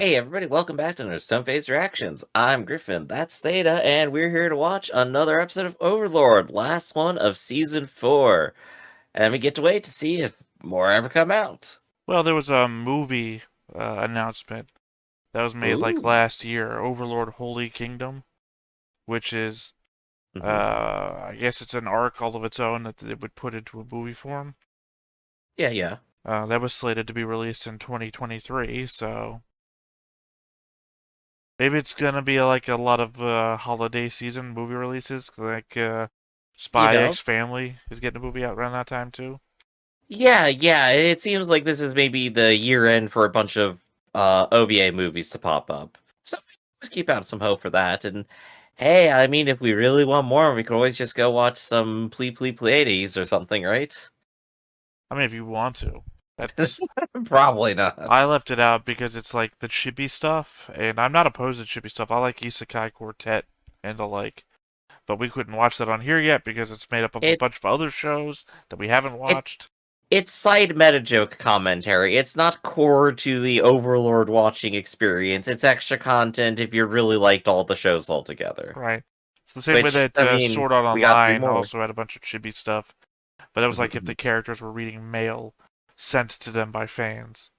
Hey everybody, welcome back to another Stone Phase Reactions. I'm Griffin, that's Theta, and we're here to watch another episode of Overlord, last one of Season 4. And we get to wait to see if more ever come out. Well, there was a movie announcement that was made like Ooh. last year, Overlord Holy Kingdom, which is, hmm I guess it's an arc all of its own that they would put into a movie form. Yeah, yeah. That was slated to be released in 2023, so maybe it's gonna be like a lot of holiday season movie releases, like You Spy know, X Family is getting a movie out around that time too. yeah, it seems like this is maybe the year end for a bunch of OVA movies to pop up. So let's keep out some hope for that. And hey, I mean, if we really want more, we could always just go watch some Pleiades or something, right? I mean, if you want to, that's Probably not. I left it out because it's like the chibi stuff, and I'm not opposed to chibi stuff. I like Isekai Quartet and the like, but we couldn't watch that on here yet because it's made up of a It bunch of other shows that we haven't it watched. it's side meta joke commentary. It's not core to the Overlord watching experience. It's extra content if you really liked all the shows altogether. Right. It's the same way Which that I mean, Sword Art we got three Online more. also had a bunch of chibi stuff, but that was like if the Mhm. characters were reading mail sent to them by fans.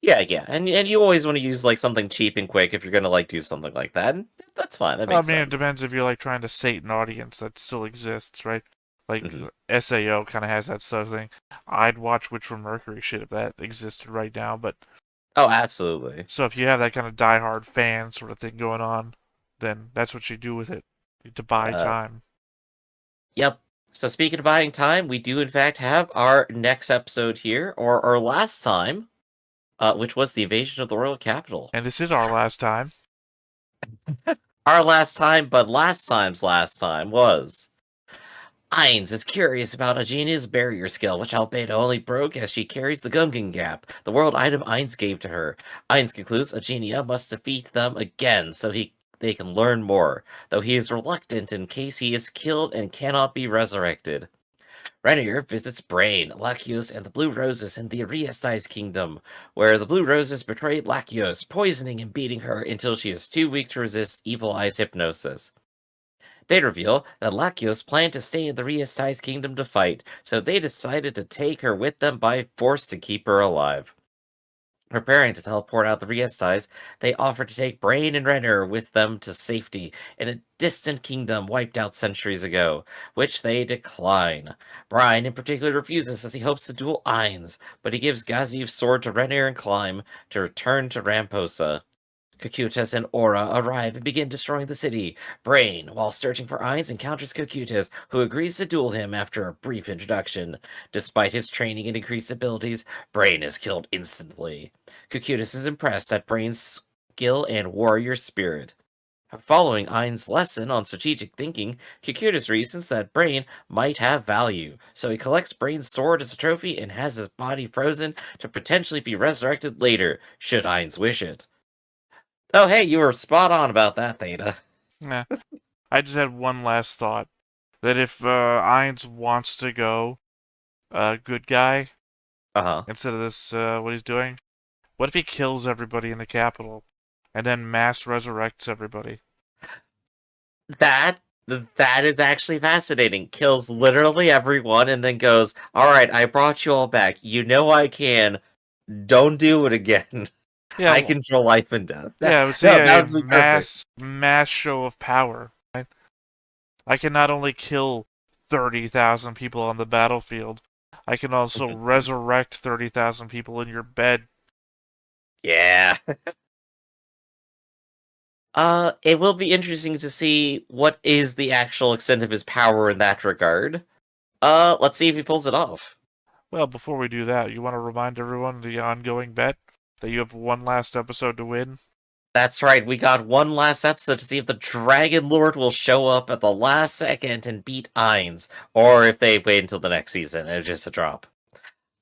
Yeah, and you always want to use like something cheap and quick if you're gonna like do something like that. And that's fine. That I makes mean, it sense. depends if you're like trying to sate an audience that still exists, right? Like hmm SAO kind of has that sort of thing. I'd watch Witch from Mercury shit if that existed right now, but Oh, absolutely. so if you have that kind of diehard fan sort of thing going on, then that's what you do with it. To buy Uh, time. yep. So speaking of buying time, we do in fact have our next episode here, or our last time, which was the invasion of the royal capital. And this is our last time. Our last time, but last time's last time was. Ainz is curious about Agenia's barrier skill, which Albedo only broke as she carries the Gungan Gap, the world item Ainz gave to her. Ainz concludes Agenia must defeat them again so they can learn more, though he is reluctant in case he is killed and cannot be resurrected. Renier visits Brain, Lacchios, and the Blue Roses in the Ariesti's kingdom, where the Blue Roses betrayed Lacchios, poisoning and beating her until she is too weak to resist Evil Eye's hypnosis. They reveal that Lacchios planned to stay in the Ariesti's kingdom to fight, so they decided to take her with them by force to keep her alive. Preparing to teleport out the Riestais, they offer to take Brain and Renner with them to safety in a distant kingdom wiped out centuries ago, which they decline. Brian in particular refuses as he hopes to duel Ainz, but he gives Gaziv's sword to Renner and Climb to return to Ramposa. Cocytus and Aura arrive and begin destroying the city. Brain, while searching for Ainz, encounters Cocytus, who agrees to duel him after a brief introduction. Despite his training and increased abilities, Brain is killed instantly. Cocytus is impressed at Brain's skill and warrior spirit. Following Ain's lesson on strategic thinking, Cocytus reasons that Brain might have value, so he collects Brain's sword as a trophy and has his body frozen to potentially be resurrected later, should Ainz wish it. Oh, hey, you were spot on about that, Theta. Nah. I just had one last thought. That if Ainz wants to go good guy Uh-huh. instead of this what he's doing, what if he kills everybody in the capital and then mass resurrects everybody? That that is actually fascinating. Kills literally everyone and then goes, "All right, I brought you all back. You know I can. Don't do it again. Yeah, I well, control life and death." yeah, I would say No, that a would be perfect. mass show of power. Right? I can not only kill 30,000 people on the battlefield, I can also resurrect 30,000 people in your bed. Yeah. It will be interesting to see what is the actual extent of his power in that regard. Let's see if he pulls it off. Well, before we do that, you want to remind everyone the ongoing bet that you have one last episode to win? That's right, we got one last episode to see if the Dragon Lord will show up at the last second and beat Ainz, or if they wait until the next season and it's just a drop.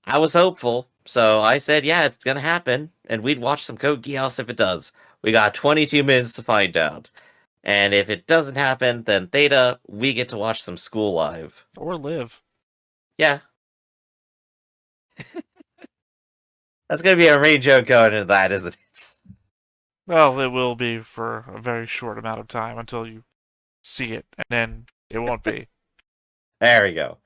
I was hopeful, so I said, yeah, it's gonna happen, and we'd watch some Code Geass if it does. We got 22 minutes to find out. And if it doesn't happen, then Theta, we get to watch some School Live. Or live? Yeah, that's gonna be a main joke going into that, isn't it? Well, it will be for a very short amount of time until you see it, and then it won't be. There we go.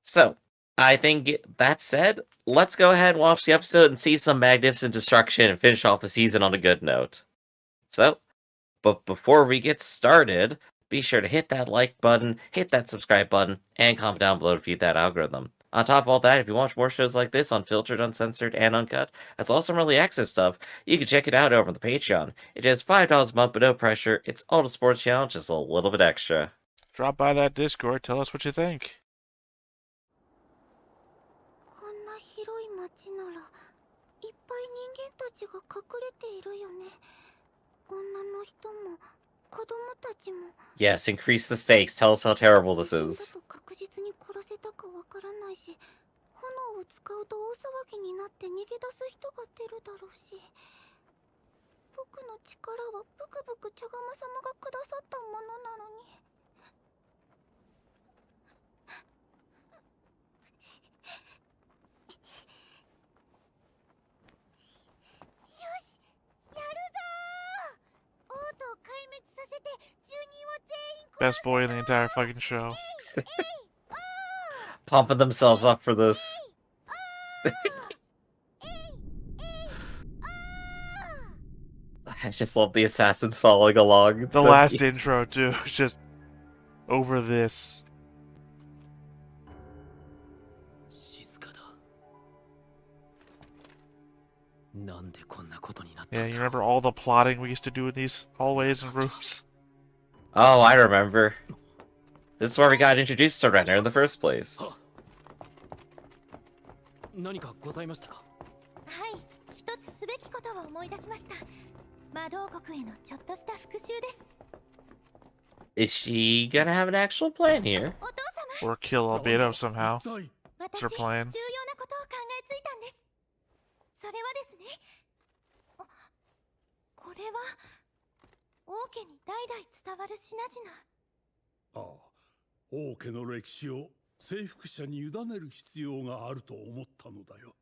So, I think that said, let's go ahead and watch the episode and see some magnificent destruction and finish off the season on a good note. So, but before we get started, be sure to hit that like button, hit that subscribe button, and comment down below to feed that algorithm. On top of all that, if you watch more shows like this, unfiltered, uncensored, and uncut, as well as some early access stuff, you can check it out over on the Patreon. It is $5 a month, but no pressure. It's all the sports channel, just a little bit extra. Drop by that Discord, tell us what you think. こんな広い町ならいっぱい人間たちが隠れているよね。女の人も子供たちも。 Yes, increase the stakes. Tell us how terrible this だ is. と確実に殺せたかわからないし、炎を使うと大騒ぎになって逃げ出す人が出るだろうし、僕の力はブクブク茶釜様がくださったものなのに。 Best boy in the entire fucking show. Pumping themselves up for this. I just love the assassins following along. It's The so last cute. intro, too, just over this. Yeah, you remember all the plotting we used to do in these hallways and rooms? Oh, I remember. This is where we got introduced to Renner in the first place. 何かございましたか。はい、一つすべきことを思い出しました。魔導国へのちょっとした復讐です。 Is she gonna have an actual plan here? お父様、 Or kill Albedo somehow. 私、重要な It's her plan. ことを考えついたんです。それはですね。これは王家に代々伝わる品々。ああ、王家の歴史を征服者に委ねる必要があると思ったのだよ。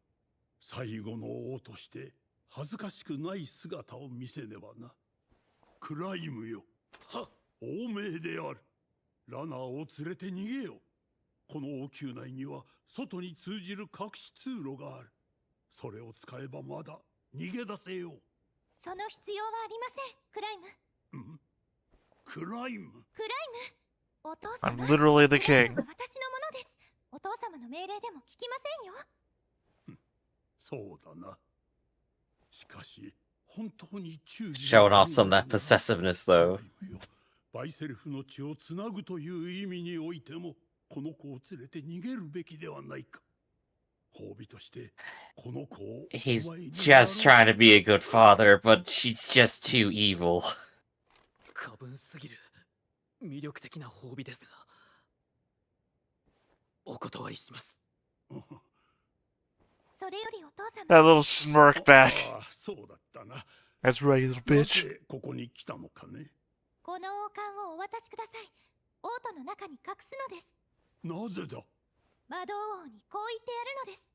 最後の王として恥ずかしくない姿を見せねばな。クライムよ。はっ、王命である。ラナーを連れて逃げよ。この王宮内には外に通じる隠し通路がある。それを使えばまだ逃げ出せよ。その必要はありません、クライム。ん？クライム？クライム。お父様。 I'm literally the king. 私のものです。お父様の命令でも聞きませんよ。そうだな。しかし、本当に忠義。 Showing off some of that possessiveness, though. バイセルフの血をつなぐという意味においても、この子を連れて逃げるべきではないか。褒美として、この子を。 He's just trying to be a good father, but she's just too evil. 過分すぎる魅力的な褒美ですが、お断りします。それよりお父様。 That little smirk back. ああ、そうだったな。 That's right, you little な bitch. ぜここに来たのかね。この王冠をお渡しください。王都の中に隠すのです。なぜだ。魔導王にこう言ってやるのです。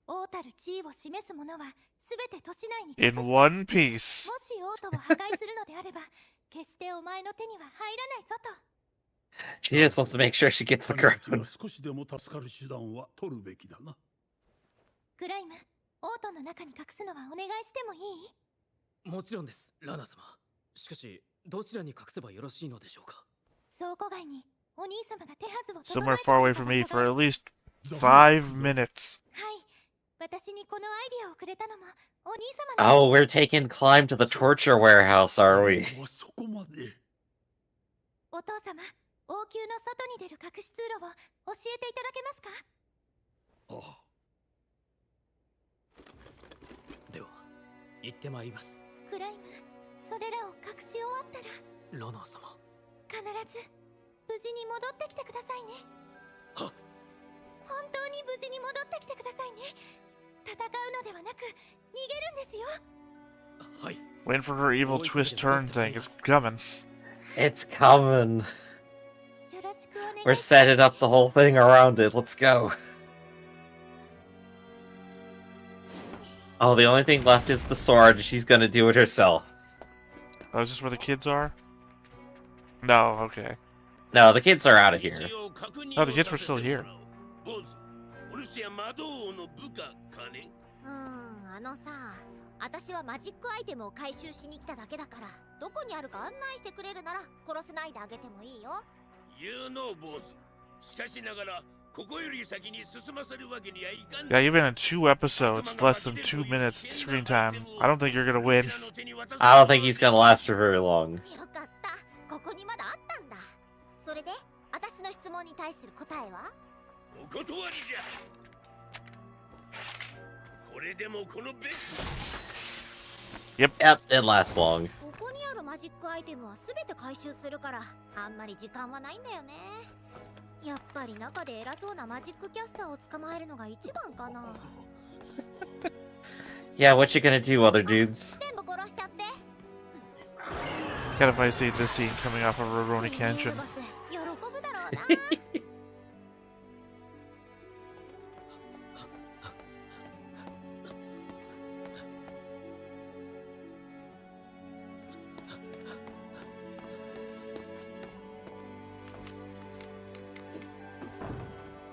王たる地位を示す者はすべて都市内に隠 In して、 one piece. もし王都を破壊するのであれば、決してお前の手には入らないぞと。 She just wants to make sure she gets the 彼たちが crown. 少しでも助かる手段は取るべきだな。クライム、王都の中に隠すのはお願いしてもいい？もちろんです、ラナ様。しかし、どちらに隠せばよろしいのでしょうか。倉庫外にお兄様が手はずを Somewhere far away from me for at least 5 minutes. はい。私にこのアイディアをくれたのもお兄様の。 Oh, we're taking climb to the torture warehouse, are we? そこまで。お父様、王宮の外に出る隠し通路を教えていただけますか？ああ。では、行ってまいります。クライム、それらを隠し終わったらラナ様。必ず無事に戻ってきてくださいね。はっ。本当に無事に戻ってきてくださいね。戦うのではなく逃げるんですよ。はい。 Waiting for her evil twist turn thing. It's coming. It's coming. よろしくお願いします。 We're setting up the whole thing around it. Let's go. Oh, the only thing left is the sword. She's gonna do it herself. Oh, is this where the kids are? No, okay. No, the kids are out of here. Oh, the kids were still here. 私はマジックアイテムを回収しに来ただけだから、どこにあるか案内してくれるなら殺せないであげてもいいよ。言うの坊主。しかしながらここより先に進ませるわけにはいかん。 Yeah, even in 2 episodes, less than 2 minutes screen time, I don't think you're gonna win. I don't think he's gonna last for very long. よかった。ここにまだあったんだ。それで、私の質問に対する答えは？お断りじゃ。これでもこのベッ Yep, it lasts long. ここにあるマジックアイテムは全て回収するから、あんまり時間はないんだよね。やっぱり中で偉そうなマジックキャスターを捕まえるのが一番かな。Yeah, what you gonna do, other dudes? 全部殺しちゃって。 Kind of funny seeing this scene coming off of Rurouni Kenshin. 喜ぶだろうな。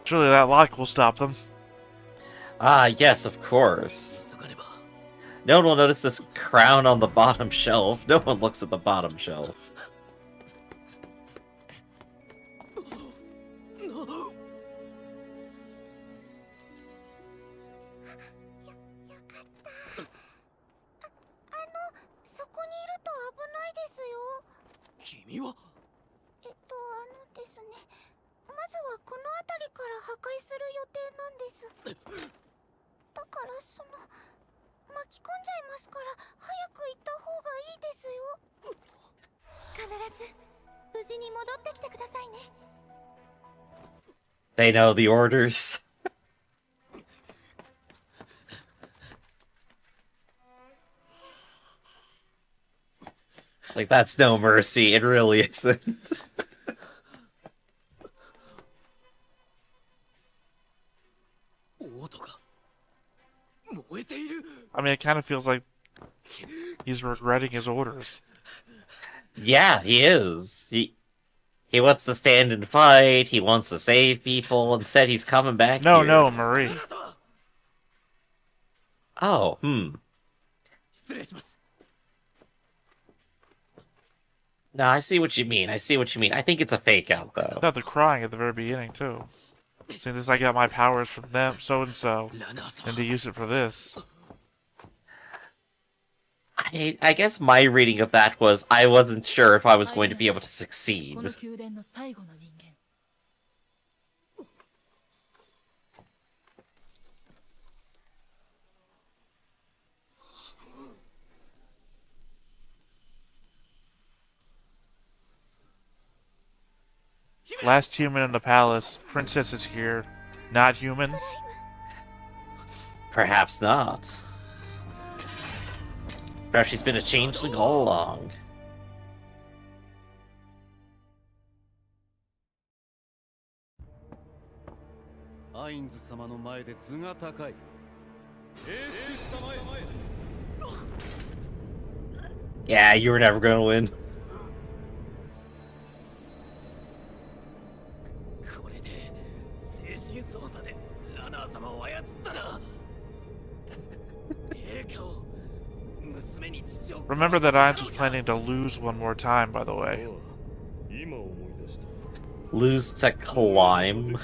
Surely that lock will stop them. Ah, yes, of course. No one will notice this crown on the bottom shelf. No one looks at the bottom shelf. They know the orders. Like, that's no mercy. It really isn't. I mean, it kind of feels like he's regretting his orders. Yeah, he is. He wants to stand and fight. He wants to save people. Instead, he's coming back No, here. no, Marie. Oh, No, I see what you mean. I see what you mean. I think it's a fake out, though. Not the crying at the very beginning, too. Saying this, I got my powers from them, so-and-so, and to use it for this. I guess my reading of that was I wasn't sure if I was going to be able to succeed. Last human in the palace. Princess is here. Not human? Perhaps not. Perhaps she's been a changeling all along. Yeah, you were never gonna win. Remember that Ainz was planning to lose one more time, by the way. Lose to climb.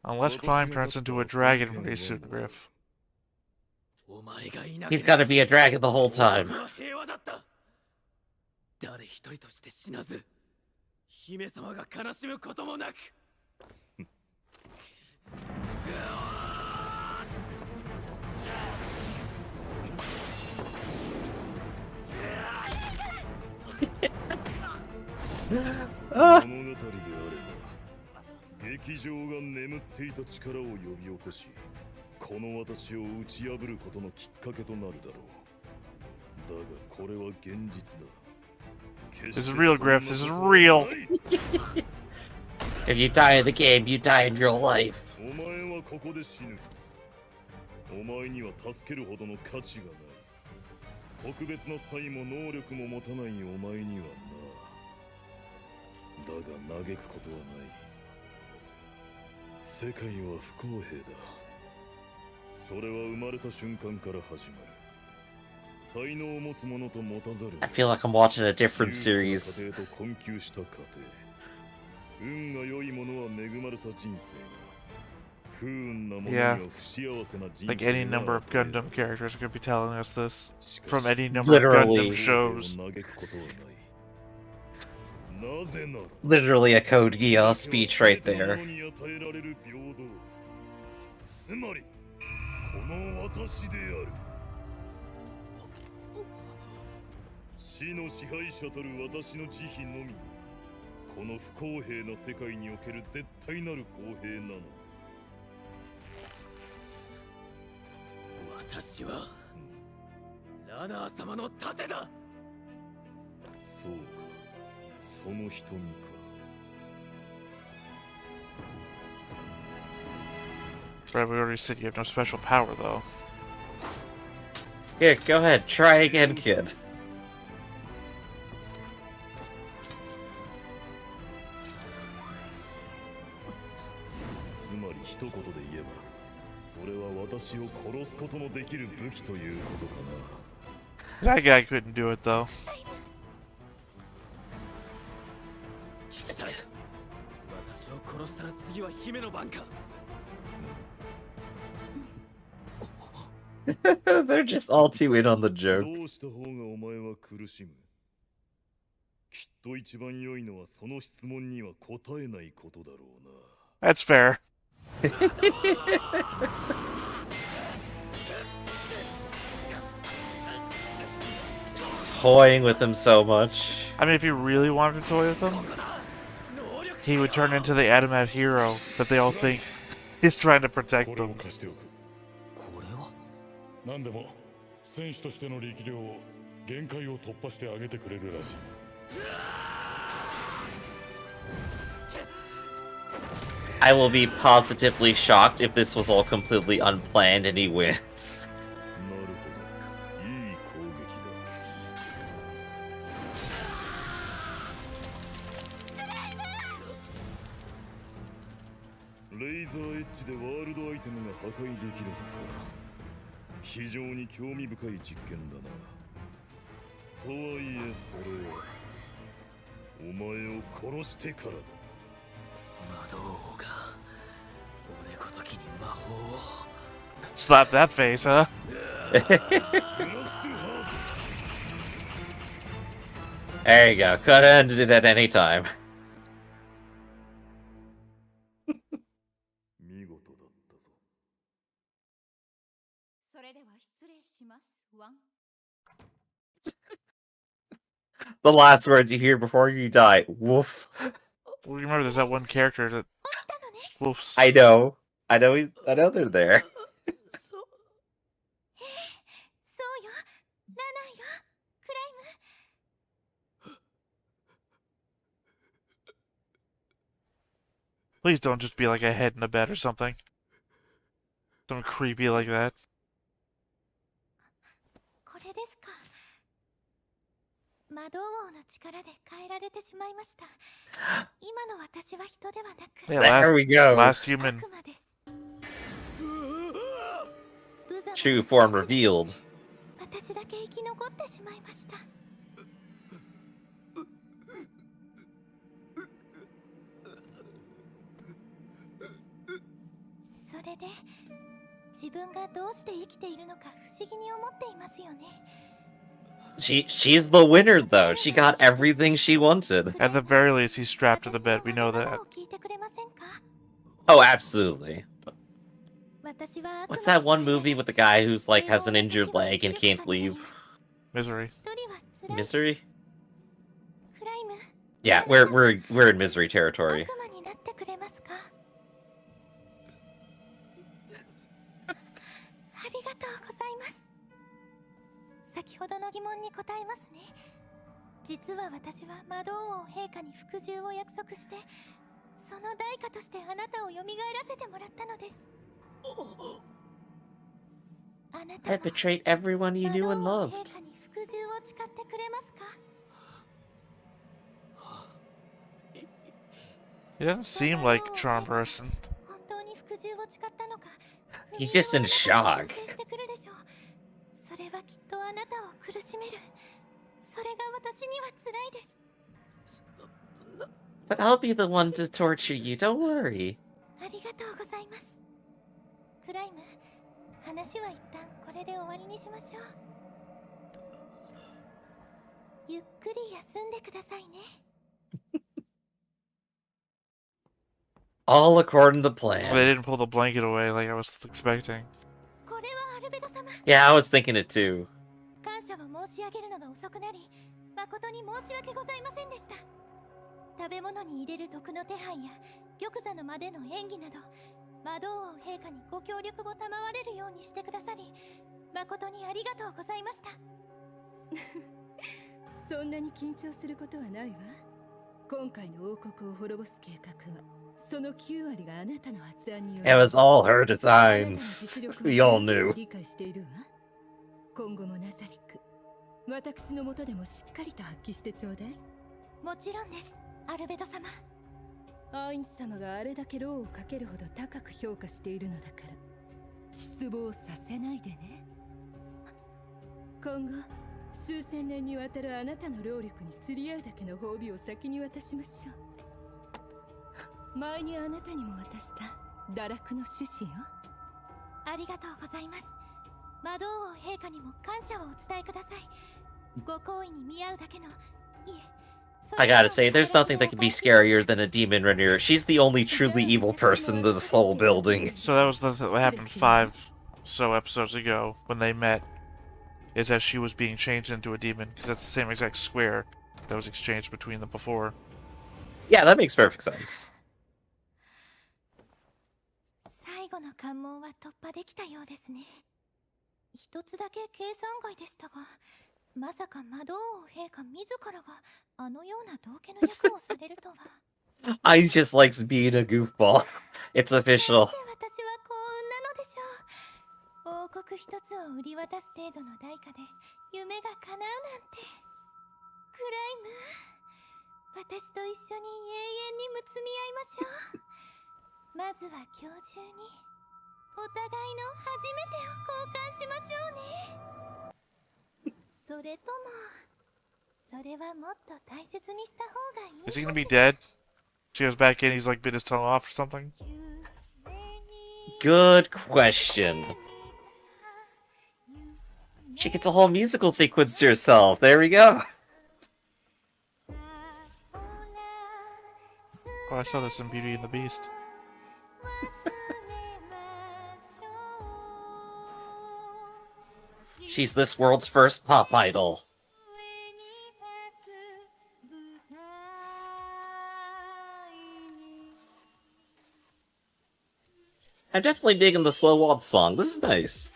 Unless Climb turns into a dragon pretty soon, Griff. He's gotta be a dragon the whole time. Ah. 物語であれば劇場が眠っていた力を呼び起こしこの私を打ち破ることのきっかけとなるだろう。だがこれは現実だ。 This is real, Griff. This is real. If you die in the game, you die in real life. お前はここで死ぬ。お前には助けるほどの価値がない。特別な才も能力も持たないお前にはな。だが嘆くことはない。世界は不公平だ。それは生まれた瞬間から始まる。才能を持つ者と持たざる。 I feel like I'm watching a different series. 家庭と困窮した家庭。運が良い者は恵まれた人生が。不運な者には不幸せな人生が。 Like any number of Gundam characters could be telling us this from any number Literally. of Gundam shows. Literally a Code Geass speech right there. つまりこの私である。死の支配者たる私の慈悲のみこの不公平な世界における絶対なる公平なの。私はラナー様の盾だ。そうか、その瞳か。 Right, we already said you have no special power, though. Here, go ahead. Try again, kid. つまり一言で言えば、それは私を殺すことのできる武器ということかな。 That guy couldn't do it, though. 私を殺したら次は姫の番か。 They're just all too in on the joke. どうした方がお前は苦しむ。きっと一番良いのはその質問には答えないことだろうな。 That's fair. Just toying with him so much. I mean, if he really wanted to toy with them, he would turn into the Adamat hero that they all think is trying to protect これを them. 貸しておく。これは何でも戦士としての力量を限界を突破してあげてくれるらしい。 I will be positively shocked if this was all completely unplanned and he wins. なるほど、いい攻撃だ。レイザーエッジでワールドアイテムが破壊できるのか。非常に興味深い実験だな。とはいえそれはお前を殺してからだ。 魔導王が俺ごときに魔法を。 Slap that face, huh? There you go. Could have ended it at any time. 見事だったぞ。それでは失礼しますワン。 The last words you hear before you die. Woof. Well, remember, there's that one character that woofs. I know. I know they're there. そうよラナーよクライム。 Please don't just be like a head in a bed or something. Something creepy like that. これですか。魔導王の力で変えられてしまいました。今の私は人ではなく、 Yeah, There we go. last human. 悪魔です。 True form revealed. 私だけ生き残ってしまいました。それで自分がどうして生きているのか不思議に思っていますよね。 She's the winner though. She got everything she wanted. At the very least, he's strapped to the bed. We know that. 聞いてくれませんか？ Oh, absolutely. 私は What's that one movie with the guy who's like has an injured leg and can't leave? Misery. 一人は辛い。 Misery? クライム、Yeah, we're in misery territory. 悪魔になってくれますか？ありがとうございます。先ほどの疑問に答えますね。実は私は魔導王陛下に服従を約束して、その代価としてあなたを蘇らせてもらったのです。あなた I は betrayed everyone you 魔 knew 導 and 王 loved. 陛下に服従を誓ってくれますか？ He doesn't seem like a charm person. 本当に服従を誓ったのか、 He's just in 不明をあなた shock. に強制してくるでしょう。それはきっとあなたを苦しめる。それが私には辛いです。 But I'll be the one to torture you, don't worry. ありがとうございます。クライム、話は一旦これで終わりにしましょう。ゆっくり休んでくださいね。 All according to They plan. didn't pull the blanket away like I was expecting. これはアルベド様。 Yeah, I was thinking it too. 感謝を申し上げるのが遅くなり、誠に申し訳ございませんでした。食べ物に入れる毒の手配や玉座の間での演技など、魔導王陛下にご協力を賜れるようにしてくださり、誠にありがとうございました。そんなに緊張することはないわ。今回の王国を滅ぼす計画は、その9割があなたの発案による。 It was all her あなたの designs. 実力を We all 十分 knew. 理解しているわ。今後もナザリク、私の下でもしっかりと発揮してちょうだい。もちろんです、アルベド様。アインス様があれだけ労をかけるほど高く評価しているのだから、失望させないでね。今後数千年にわたるあなたの労力に釣り合うだけの褒美を先に渡しましょう。前にあなたにも渡した堕落の種子よ。ありがとうございます。魔導王陛下にも感謝をお伝えください。ご好意に見合うだけの、いえ、 I gotta say, there's nothing that could be scarier than a demon Rhaenyra. She's the only truly evil person in this whole building. So that was what happened 5 so episodes ago when they met. Is that she was being changed into a demon because that's the same exact square that was exchanged between them before. Yeah, that makes perfect sense. 最後の関門は突破できたようですね。一つだけ計算外でしたが、まさか魔導王陛下自らがあのような道化の役をされるとは。 I just likes being a goofball. It's なん official. で私は幸運なのでしょう。王国一つを売り渡す程度の代価で夢が叶うなんて。クライム、私と一緒に永遠にむつみ合いましょう。まずは今日中にお互いの初めてを交換しましょうね。それとも、それはもっと大切にした方がいい。 Is he gonna be dead? She goes back in, he's like bit his tongue off or something? Good question. She gets a whole musical sequence to herself. There we go. Oh, I saw this in Beauty and the Beast. She's this world's first pop idol. I'm definitely digging the slow waltz song. This is nice.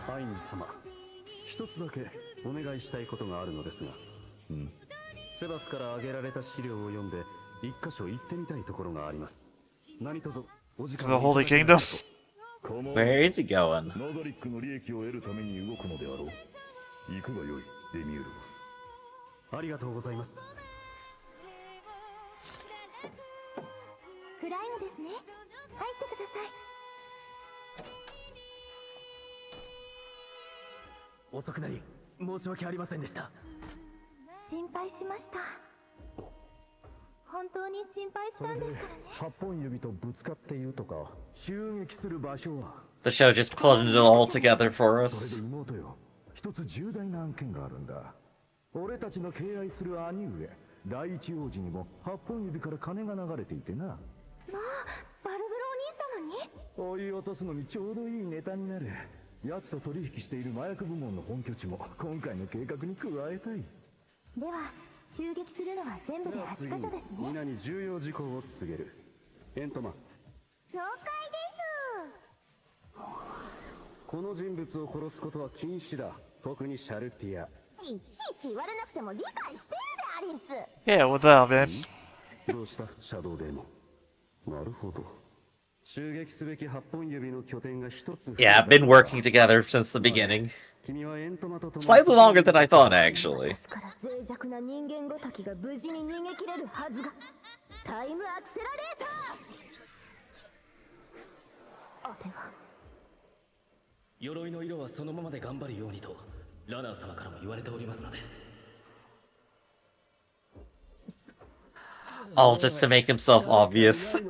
Hines 様、一つだけお願いしたいことがあるのですが、セバスから挙げられた資料を読んで一箇所行ってみたいところがあります。何卒お時 To 間 the を Holy いただけない Kingdom? と。 Where is he going? ナザリックの利益を得るために動くのであろう。行くがよい、デミュールボス。ありがとうございます。クライムですね。入ってください。遅くなり申し訳ありませんでした。心配しました。本当に心配したんですからね。8本指とぶつかっているとか、襲撃する場所は。 The show just putting it all together for そ us. れで妹よ、一つ重大な案件があるんだ。俺たちの敬愛する兄上、第一王子にも8本指から金が流れていてな。まあ、バルブロお兄様に追い落とすのにちょうどいいネタになる。奴と取引している麻薬部門の本拠地も今回の計画に加えたい。では、襲撃するのは全部で8カ所ですね。皆に重要事項を告げる。エントマン。了解です。この人物を殺すことは禁止だ。特にシャルティア。いちいち言われなくても理解してるでありんす。Yeah, what the hell, man? どうしたシャドウデーモン。なるほど。襲撃すべき8本指の拠点が一つ。Yeah, I've been working together since the beginning. 君はエントマと共に Slightly longer than I thought, actually. 私から脆弱な人間ごときが無事に逃げ切れるはずが。タイムアクセラレーター。あれは鎧の色はそのままで頑張るようにとラナー様からも言われておりますので。 All just to make himself obvious.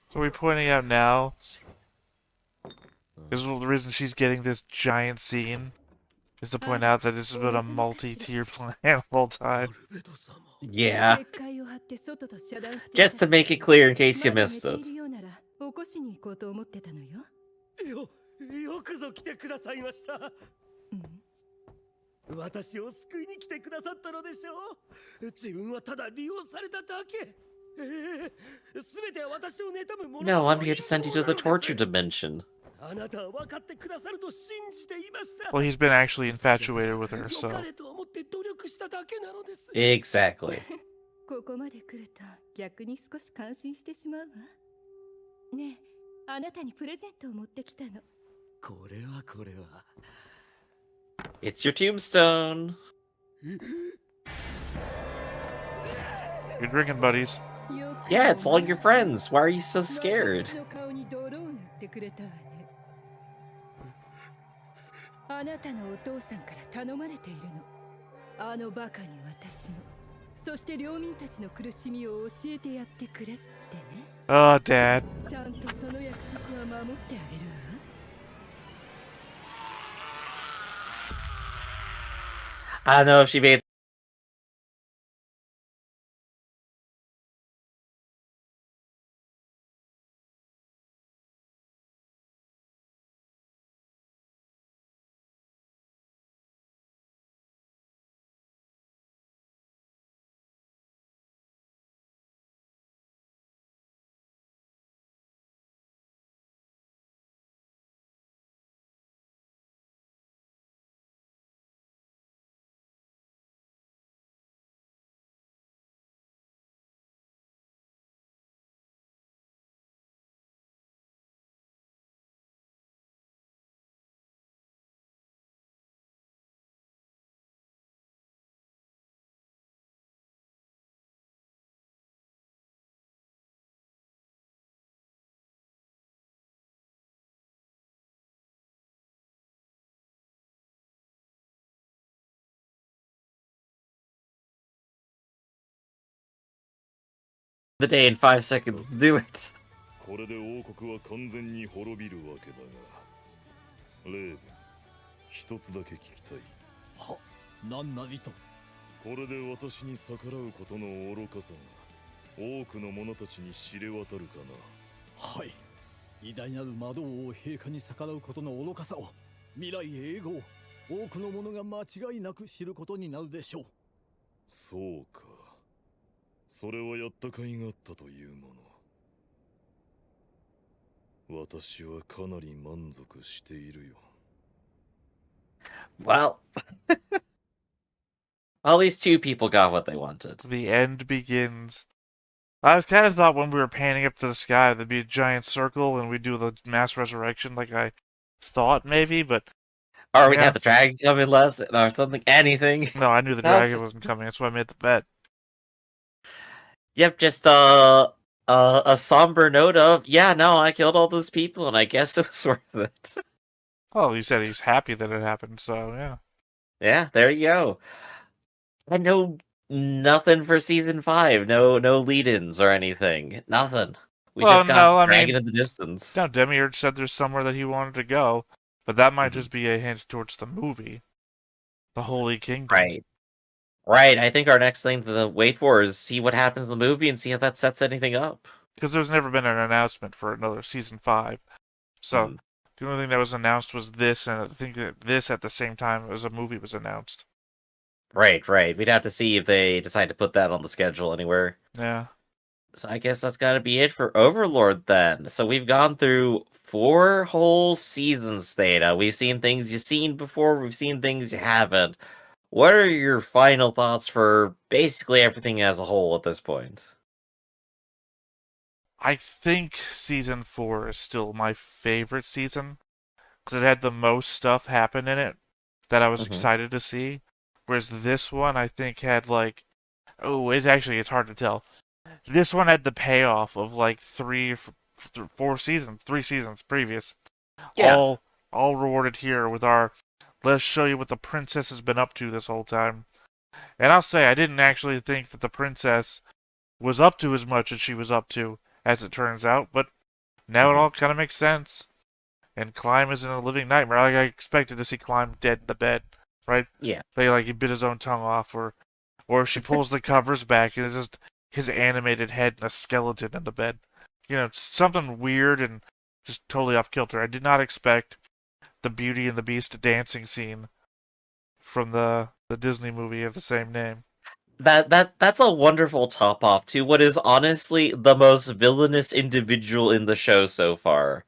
So are we pointing out now? Is the reason she's getting this giant scene is to point out that this has been a multi-tier plan the whole time. Yeah. Just to make it clear in case you missed it. よくぞ来てくださいました。私を救いに来てくださったのでしょう。自分はただ利用されただけ。全て私を妬む者。 No, I'm here to send you to the torture dimension. あなたは分かってくださると信じていました。 Well, he's been actually infatuated with her, so. 良かれと思って努力しただけなのです。 Exactly. ここまで来ると逆に少し感心してしまうわ。ねえ、あなたにプレゼントを持ってきたの。これはこれは。 It's your tombstone. You're drinking buddies. Yeah, it's all your friends. Why are you so scared? あなたのお父さんから頼まれているの。あのバカに私の、そして領民たちの苦しみを教えてやってくれってね。Oh, Dad. ちゃんとその約束は守ってあげるわ。 I don't know if she made the day in 5 seconds to do it. これで王国は完全に滅びるわけだが、レーブン、一つだけ聞きたい。は、なんなりと。これで私に逆らうことの愚かさが多くの者たちに知れ渡るかな。はい。偉大なる魔導王陛下に逆らうことの愚かさを未来永劫多くの者が間違いなく知ることになるでしょう。そうか。それはやった甲斐があったというもの。私はかなり満足しているよ。Well, at least 2 people got what they wanted. The end begins. I was kind of thought when we were panning up to the sky there'd be a giant circle and we'd do the mass resurrection like I thought maybe, but... Or we'd have the dragon come in less, or something, anything. No, I knew the dragon wasn't coming, that's why I made the bet. Yep, just a somber note of, yeah, no, I killed all those people, and I guess it was worth it. Oh, he said he's happy that it happened, so yeah. Yeah, there you go. I know nothing for season 5. No lead-ins or anything. Nothing. We just got Dragon in the distance. No, Demiurge said there's somewhere that he wanted to go. But that might just be a hint towards the movie, The Holy Kingdom. Right. Right. I think our next thing to wait for is see what happens in the movie and see if that sets anything up. Because there's never been an announcement for another season 5. So the only thing that was announced was this, and I think that this at the same time as a movie was announced. Right, right. We'd have to see if they decide to put that on the schedule anywhere. Yeah. So I guess that's gotta be it for Overlord then. So we've gone through 4 whole seasons, Theta. We've seen things you've seen before, we've seen things you haven't. What are your final thoughts for basically everything as a whole at this point? I think season 4 is still my favorite season because it had the most stuff happen in it that I was excited to see. Whereas this one, I think, had like, it's hard to tell. This one had the payoff of like 3 seasons previous, Yeah. all rewarded here with our let's show you what the princess has been up to this whole time. And I'll say I didn't actually think that the princess was up to as much as she was up to, as it turns out, but now it all kind of makes sense. And Climb is in a living nightmare. Like I expected to see Climb dead in the bed, right? Yeah. Like he bit his own tongue off, or she pulls the covers back and it's just his animated head and a skeleton in the bed. You know, something weird and just totally off kilter. I did not expect the Beauty and the Beast dancing scene from the Disney movie of the same name. That's a wonderful top off to what is honestly the most villainous individual in the show so far.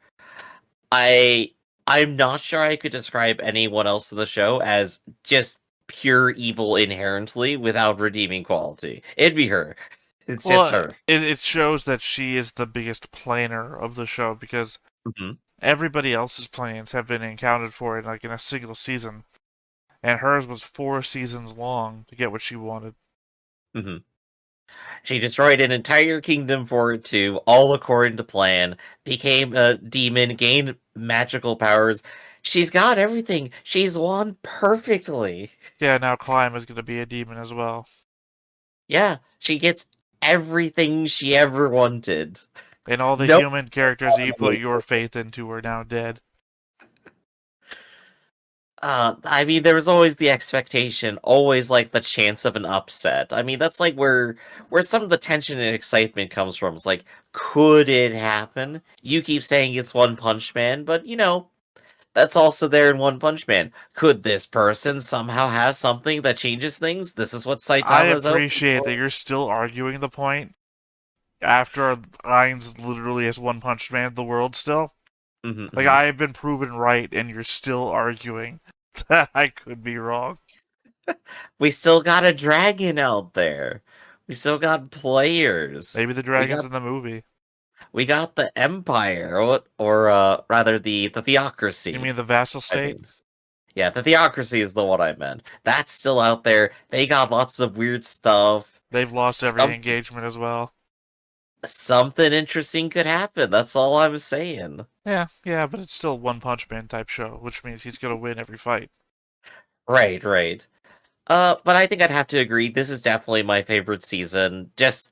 I'm not sure I could describe anyone else in the show as just pure evil inherently without redeeming quality. It'd be her. It's just her. It shows that she is the biggest planner of the show because everybody else's plans have been accounted for in like in a single season, and hers was 4 seasons long to get what she wanted. She destroyed an entire kingdom for it too, all according to plan, became a demon, gained magical powers. She's got everything. She's won perfectly. Yeah, now Climb is going to be a demon as well. Yeah, she gets everything she ever wanted. And all the human characters that you put your faith into are now dead. I mean, there was always the expectation, always like the chance of an upset. I mean, that's like where some of the tension and excitement comes from. It's like, could it happen? You keep saying it's One Punch Man, but you know, that's also there in One Punch Man. Could this person somehow have something that changes things? This is what Saitama's I appreciate that you're still arguing the point after Ainz literally as One Punch Man the world still. Like, I have been proven right, and you're still arguing that I could be wrong. We still got a dragon out there. We still got players. Maybe the dragon's in the movie. We got the Empire, or rather the Theocracy. You mean the vassal state? Yeah, the Theocracy is the one I meant. That's still out there. They got lots of weird stuff. They've lost every engagement as well. Something interesting could happen. That's all I'm saying. Yeah, but it's still One Punch Man type show, which means he's gonna win every fight. Right. But I think I'd have to agree. This is definitely my favorite season. Just,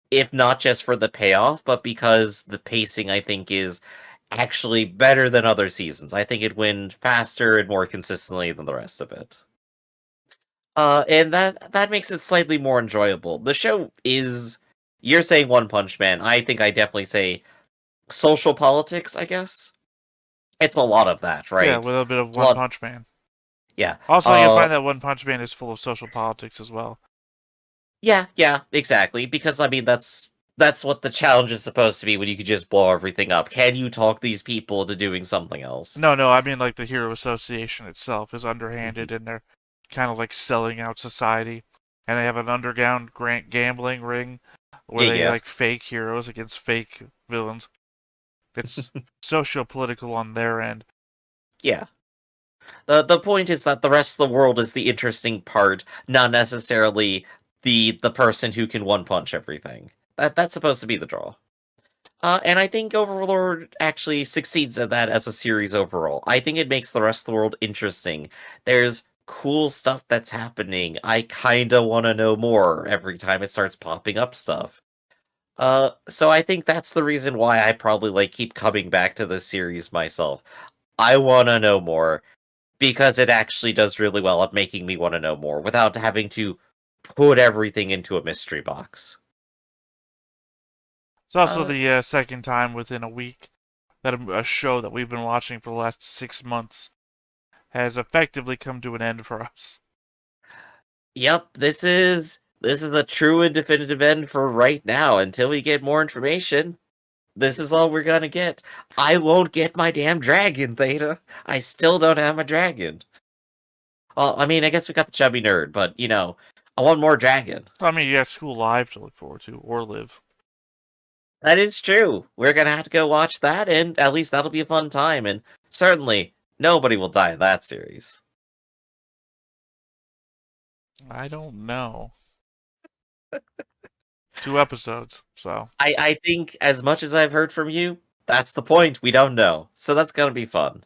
if not just for the payoff, but because the pacing, I think, is actually better than other seasons. I think it went faster and more consistently than the rest of it. And that makes it slightly more enjoyable. The show is... You're saying One Punch Man. I think I definitely say social politics, I guess. It's a lot of that, right? Yeah, with a bit of One Punch Man. Yeah. Also, you find that One Punch Man is full of social politics as well. Yeah, exactly. Because, I mean, that's what the challenge is supposed to be when you can just blow everything up. Can you talk these people into doing something else? No, I mean, like, the Hero Association itself is underhanded, and they're kind of, like, selling out society. And they have an underground gambling ring where they like fake heroes against fake villains. It's socio-political on their end. Yeah. The point is that the rest of the world is the interesting part, not necessarily the person who can one punch everything. That's supposed to be the draw. And I think Overlord actually succeeds at that as a series overall. I think it makes the rest of the world interesting. There's cool stuff that's happening. I kinda want to know more every time it starts popping up stuff. So I think that's the reason why I probably keep coming back to this series myself. I want to know more, because it actually does really well at making me want to know more without having to put everything into a mystery box. It's also the second time within a week that a show that we've been watching for the last 6 months has effectively come to an end for us. Yep, this is a true and definitive end for right now. Until we get more information, this is all we're gonna get. I won't get my damn dragon, Theta. I still don't have my dragon. Well, I mean, I guess we got the chubby nerd, but, you know, I want more dragon. I mean, you got School Live to look forward to, or Live. That is true. We're gonna have to go watch that, and at least that'll be a fun time, and certainly nobody will die in that series. I don't know. 2 episodes, so. I think, as much as I've heard from you, that's the point. We don't know. So that's gonna be fun.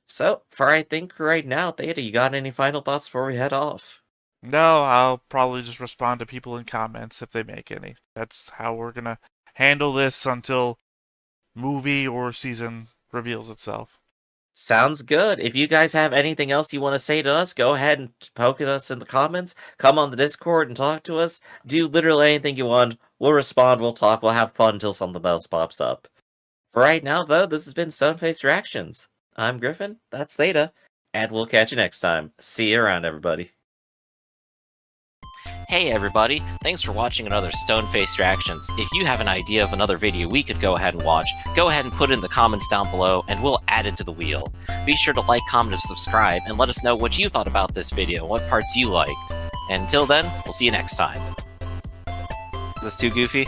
So, I think right now, Theta, you got any final thoughts before we head off? No, I'll probably just respond to people in comments if they make any. That's how we're gonna handle this until movie or season reveals itself. Sounds good. If you guys have anything else you want to say to us, go ahead and poke at us in the comments. Come on the Discord and talk to us. Do literally anything you want. We'll respond, we'll talk, we'll have fun until something else pops up. For right now, though, this has been Stone-Faced Reactions. I'm Griffin, that's Theta, and we'll catch you next time. See you around, everybody. Hey everybody, thanks for watching another Stone-Faced Reactions. If you have an idea of another video we could go ahead and watch, go ahead and put it in the comments down below and we'll add it to the wheel. Be sure to like, comment, and subscribe, and let us know what you thought about this video, what parts you liked. And until then, we'll see you next time. Is this too goofy?